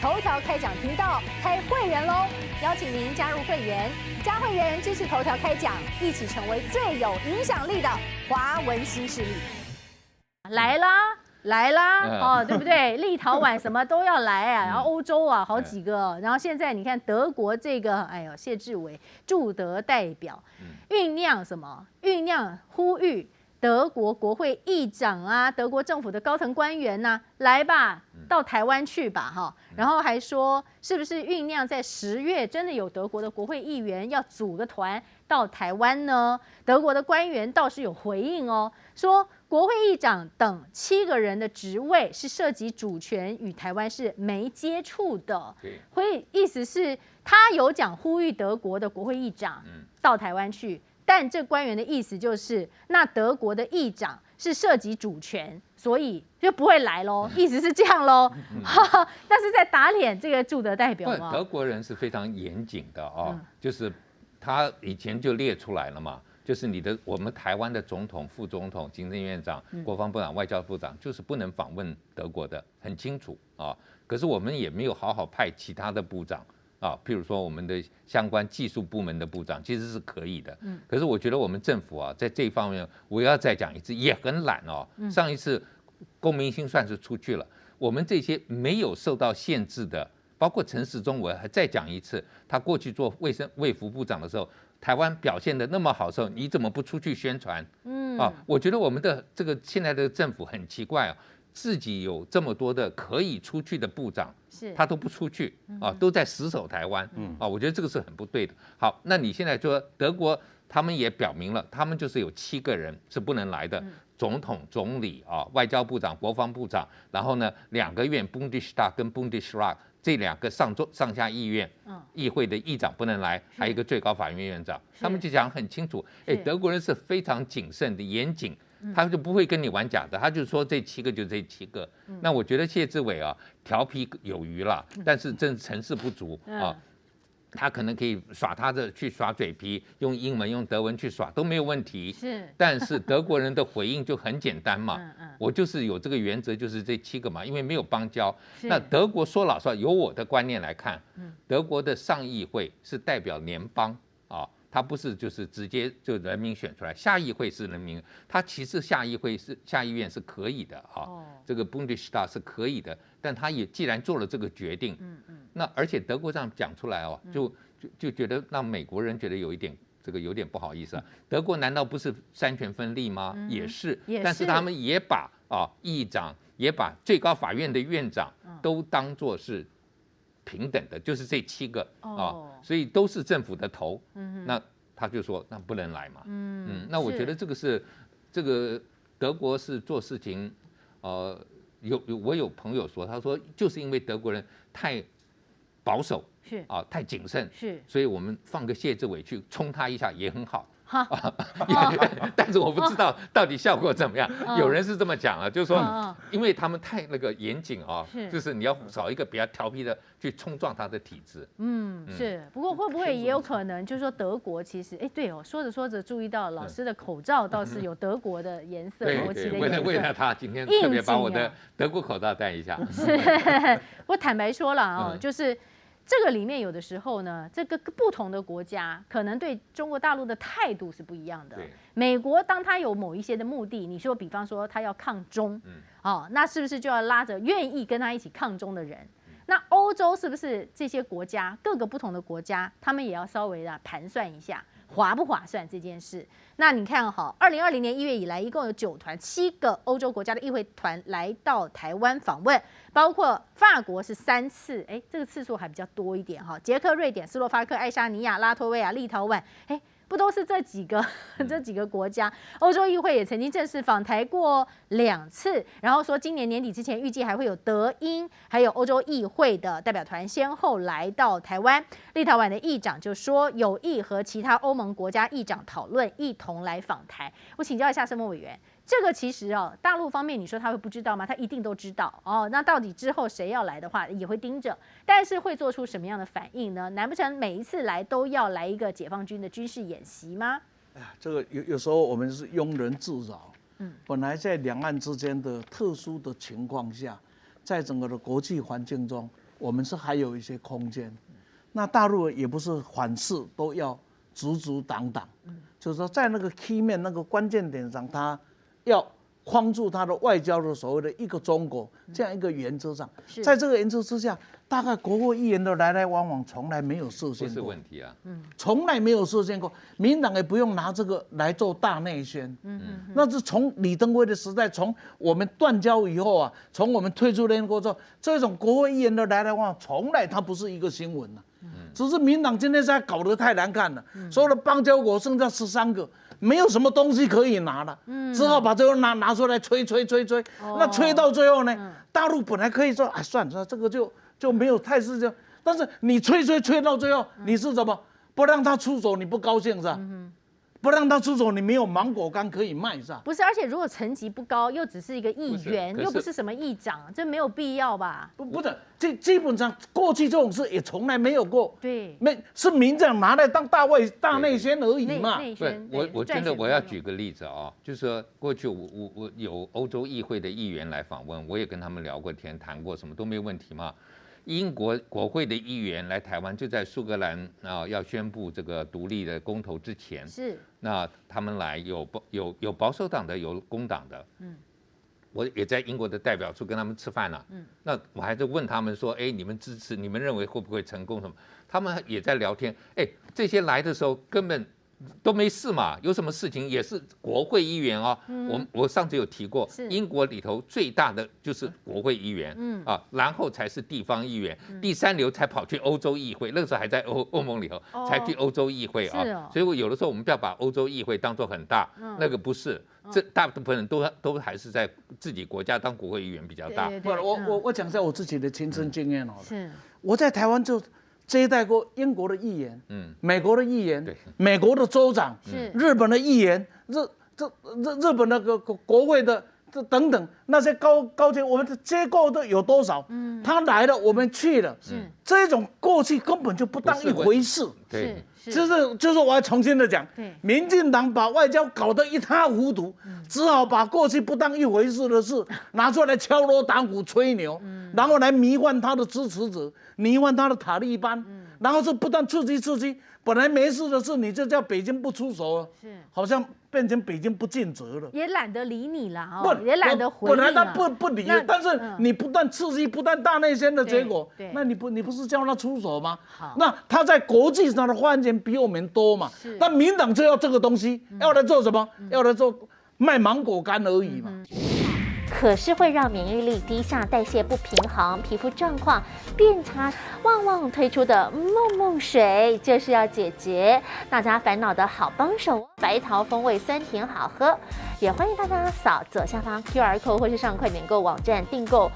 头条开讲频道开会员喽！邀请您加入会员，加会员支持头条开讲，一起成为最有影响力的华文新势力。来啦！来啦，哦，对不对？立陶宛什么都要来啊，然后欧洲啊好几个，然后现在你看德国这个，哎呦，谢志伟驻德代表酝酿什么？酝酿呼吁德国国会议长啊，德国政府的高层官员呐，来吧，到台湾去吧，哈。然后还说，是不是酝酿在10月真的有德国的国会议员要组个团到台湾呢？德国的官员倒是有回应哦，说国会议长等7个人的职位是涉及主权与台湾是没接触的。会意思是他有讲呼吁德国的国会议长到台湾去。但这官员的意思就是，那德国的议长是涉及主权，所以就不会来喽。意思是这样喽。但是在打脸这个驻德代表吗？德国人是非常严谨的啊，就是他以前就列出来了嘛，就是我们台湾的总统、副总统、行政院长、国防部长、外交部长，就是不能访问德国的，很清楚啊。可是我们也没有好好派其他的部长。譬如说我们的相关技术部门的部长其实是可以的，可是我觉得我们政府啊，在这一方面，我要再讲一次，也很懒哦。上一次龚明鑫算是出去了，我们这些没有受到限制的，包括陈时中，我还再讲一次，他过去做卫福部长的时候，台湾表现的那么好的时候，你怎么不出去宣传？我觉得我们的这个现在的政府很奇怪啊。自己有这么多的可以出去的部长，他都不出去都在死守台湾我觉得这个是很不对的。好，那你现在说德国，他们也表明了，他们就是有7个人是不能来的，总统、总理外交部长、国防部长，然后呢2个院 Bundestag 跟 Bundesrat 这2个上下议院议会的议长不能来，还有一个最高法院院长，他们就讲很清楚，德国人是非常谨慎的、严谨。他就不会跟你玩假的，他就说这7个就这7个。那我觉得谢志伟调皮有余了，但是真成事不足他可能可以去耍嘴皮，用英文、用德文去耍都没有问题。但是德国人的回应就很简单嘛，我就是有这个原则，就是这7个嘛，因为没有邦交。那德国说老实话，由我的观念来看，德国的上议会是代表联邦他不是就是直接就人民选出来，下议会是人民，他其实下议院是可以的这个 Bundestag 是可以的，但他也既然做了这个决定，那而且德国这样讲出来就觉得让美国人觉得有点不好意思德国难道不是三权分立吗？也是，但是他们也把议长也把最高法院的院长都当作是平等的，就是这7个所以都是政府的头，那他就说那不能来嘛，那我觉得这个德国是做事情，我有朋友说，他说就是因为德国人太保守，太谨慎，所以我们放个谢志伟去冲他一下也很好。但是我不知道到底效果怎么样。有人是这么讲就是说，因为他们太那个严谨就是你要找一个比较调皮的去冲撞他的体制。是。不过会不会也有可能，就是说德国其实，对说着说着注意到老师的口罩倒是有德国的颜色，国旗的颜色。为了他今天特别把我的德国口罩戴一下。是。我坦白说了就是。这个里面有的时候呢，这个不同的国家可能对中国大陆的态度是不一样的。美国当他有某一些的目的，你说比方说他要抗中，那是不是就要拉着愿意跟他一起抗中的人？那欧洲是不是这些国家各个不同的国家，他们也要稍微的盘算一下划不划算这件事？那你看2020年1月以来，一共有9团，7个欧洲国家的议会团来到台湾访问，包括法国是3次，这个次数还比较多一点捷克、瑞典、斯洛伐克、爱沙尼亚、拉脱维亚、立陶宛，不都是这几个国家？欧洲议会也曾经正式访台过2次，然后说今年年底之前预计还会有德英还有欧洲议会的代表团先后来到台湾。立陶宛的议长就说有意和其他欧盟国家议长讨论，一同来访台。我请教一下申默委员，这个其实大陆方面你说他会不知道吗？他一定都知道那到底之后谁要来的话也会盯着，但是会做出什么样的反应呢？难不成每一次来都要来一个解放军的军事演习吗？这个有时候我们是庸人自扰。本来在两岸之间的特殊的情况下，在整个的国际环境中，我们是还有一些空间。那大陆也不是凡事都要阻阻挡挡，就是说在那个 key 面那个关键点上，他要框住他的外交的所谓的一个中国这样一个原则上，在这个原则之下，大概国会议员的来来往往从来没有设限过，不是问题啊，从来没有设限过，民进党也不用拿这个来做大内宣，那是从李登辉的时代，从我们断交以后啊，从我们退出联合国之后，这种国会议员的来来往往，从来它不是一个新闻啊。只是民进党今天在搞得太难看了，所有的邦交国剩下13个，没有什么东西可以拿了，只好把这个拿出来吹，那吹到最后呢，大陆本来可以说啊，算了，这个就没有态势，但是你吹到最后，你是怎么不让他出手？你不高兴是吧？不让他出手，你没有芒果干可以卖是吧？不是，而且如果层级不高，又只是一个议员，又不是什么议长，这没有必要吧？不是，这基本上过去这种事也从来没有过。对，是民进党拿来当大内宣而已嘛。我真的我要举个例子啊，就是说过去我有欧洲议会的议员来访问，我也跟他们聊过天，谈过什么都没有问题嘛。英国国会的议员来台湾，就在苏格兰要宣布这个独立的公投之前，是那他们来有保守党的，有工党的，我也在英国的代表处跟他们吃饭了，那我还在问他们说，哎，你们支持，你们认为会不会成功什么？他们也在聊天，哎，这些来的时候根本都没事嘛，有什么事情也是国会议员哦。我上次有提过，英国里头最大的就是国会议员，然后才是地方议员，第3流才跑去欧洲议会，那个时候还在欧盟里头，才去欧洲议会啊。所以我有的时候我们不要把欧洲议会当作很大，那个不是，这大部分人都还是在自己国家当国会议员比较大。我讲一下我自己的亲身经验好了，是我在台湾就接待过英国的议员，美国的议员，美国的州长，日本的议员，日本的国会的这等等那些高阶，我们接过的有多少？他来了，我们去了，这种过去根本就不当一回事。对，就是我要重新的讲，民进党把外交搞得一塌糊涂，只好把过去不当一回事的事拿出来敲锣打鼓吹牛，然后来迷幻他的支持者，迷幻他的塔利班，然后是不断刺激，本来没事的事你就叫北京不出手了，好像变成北京不尽责了，也懒得理你了哦，也懒得回应了。本来他不理，但是你不断刺激，不断大内宣的结果，那你不是叫他出手吗？那他在国际上的发言比我们多嘛？那民党就要这个东西，要来做什么？要来做卖芒果干而已嘛。可是会让免疫力低下、代谢不平衡、皮肤状况变差。旺旺推出的梦水就是要解决大家烦恼的好帮手，白桃风味酸甜好喝。也欢迎大家扫左下方 QR code 或是上快点购网站订购。